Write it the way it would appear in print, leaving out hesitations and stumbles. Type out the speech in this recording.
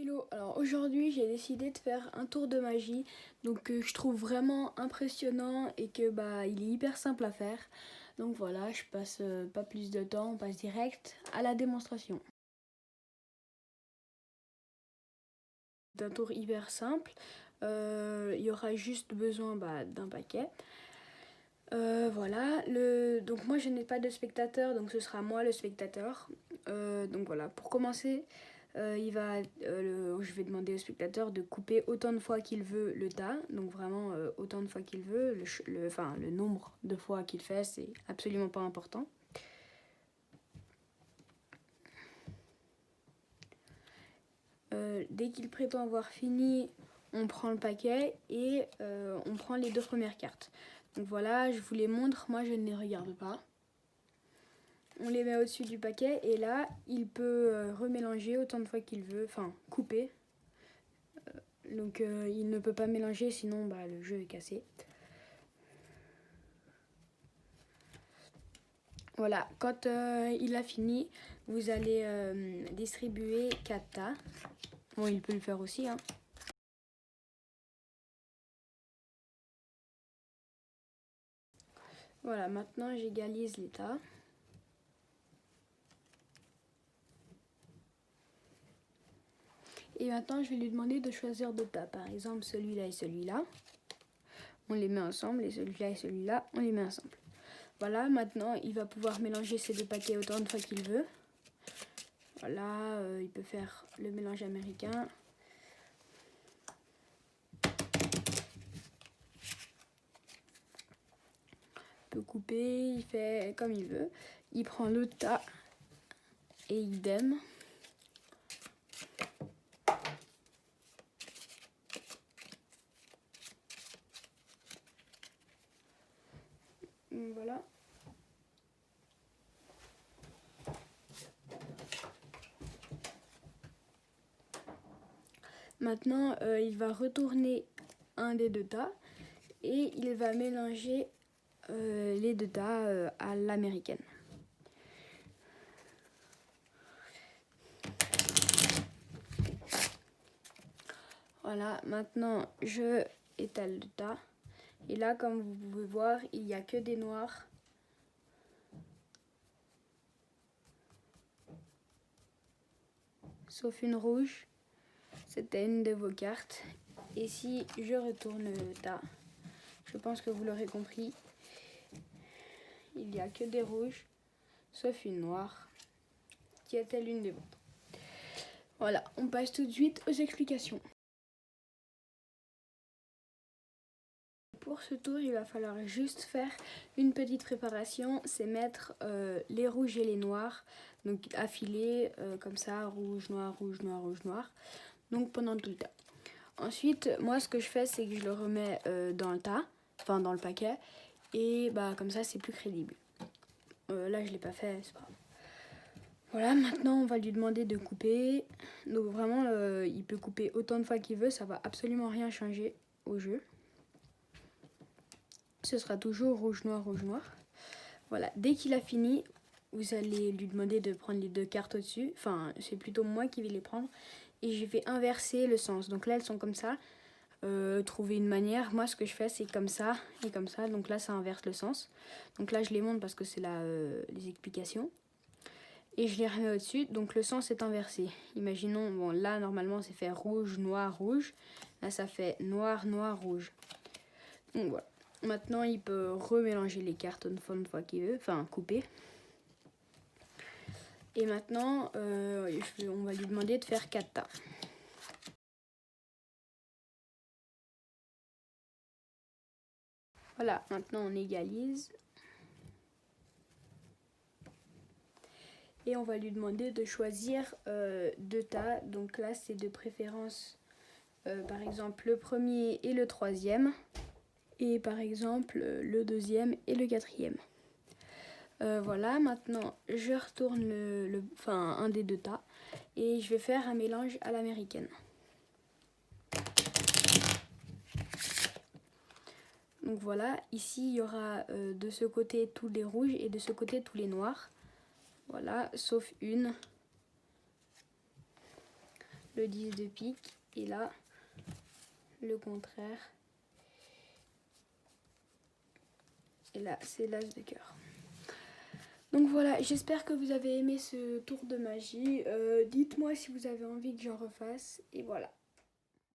Hello, alors aujourd'hui j'ai décidé de faire un tour de magie donc que je trouve vraiment impressionnant et que il est hyper simple à faire. Donc voilà, je passe pas plus de temps, on passe direct à la démonstration. D'un tour hyper simple, il y aura juste besoin d'un paquet. Voilà, donc moi je n'ai pas de spectateur, donc ce sera moi le spectateur. Donc voilà, pour commencer, je vais demander au spectateur de couper autant de fois qu'il veut le tas, donc vraiment autant de fois qu'il veut, le nombre de fois qu'il fait, c'est absolument pas important. Dès qu'il prétend avoir fini, on prend le paquet et on prend les deux premières cartes. Donc voilà, je vous les montre, moi je ne les regarde pas. On les met au-dessus du paquet et là, il peut remélanger autant de fois qu'il veut, enfin couper. Donc il ne peut pas mélanger, sinon le jeu est cassé. Voilà, quand il a fini, vous allez distribuer 4 tas. Bon, il peut le faire aussi, hein. Voilà, maintenant j'égalise les tas. Et maintenant, je vais lui demander de choisir deux tas. Par exemple, celui-là et celui-là. On les met ensemble et celui-là et celui-là, on les met ensemble. Voilà, maintenant, il va pouvoir mélanger ces deux paquets autant de fois qu'il veut. Voilà, il peut faire le mélange américain. Il peut couper, il fait comme il veut. Il prend le tas et idem. Voilà. Maintenant, il va retourner un des deux tas et il va mélanger les deux tas à l'américaine. Voilà, maintenant je étale le tas. Et là, comme vous pouvez voir, il n'y a que des noirs. Sauf une rouge. C'était une de vos cartes. Et si je retourne le tas, je pense que vous l'aurez compris, il n'y a que des rouges, sauf une noire, qui est-elle une des vôtres. Voilà, on passe tout de suite aux explications. Pour ce tour, il va falloir juste faire une petite préparation, c'est mettre les rouges et les noirs, donc affilés comme ça, rouge, noir, rouge, noir, rouge, noir, donc pendant tout le tas. Ensuite, moi ce que je fais, c'est que je le remets dans le tas, enfin dans le paquet, et comme ça c'est plus crédible. Là je l'ai pas fait, c'est pas grave. Voilà, maintenant on va lui demander de couper, donc vraiment il peut couper autant de fois qu'il veut, ça va absolument rien changer au jeu. Ce sera toujours rouge, noir, rouge, noir. Voilà, dès qu'il a fini, vous allez lui demander de prendre les deux cartes au-dessus. Enfin, c'est plutôt moi qui vais les prendre. Et je vais inverser le sens. Donc là, elles sont comme ça. Trouver une manière. Moi, ce que je fais, c'est comme ça et comme ça. Donc là, ça inverse le sens. Donc là, je les montre parce que c'est là les explications. Et je les remets au-dessus. Donc le sens est inversé. Imaginons, bon, là, normalement, c'est fait rouge, noir, rouge. Là, ça fait noir, noir, rouge. Donc voilà. Maintenant, il peut remélanger les cartes une fois qu'il veut, enfin couper. Et maintenant, on va lui demander de faire 4 tas. Voilà, maintenant on égalise. Et on va lui demander de choisir 2 tas. Donc là, c'est de préférence, par exemple, le premier et le troisième. Et par exemple, le deuxième et le quatrième. Voilà, maintenant je retourne un des 2 tas et je vais faire un mélange à l'américaine. Donc voilà, ici il y aura de ce côté tous les rouges et de ce côté tous les noirs. Voilà, sauf une. le 10 de pique. Et là, le contraire. Et là, c'est l'as de cœur. Donc voilà, j'espère que vous avez aimé ce tour de magie. Dites-moi si vous avez envie que j'en refasse. Et voilà.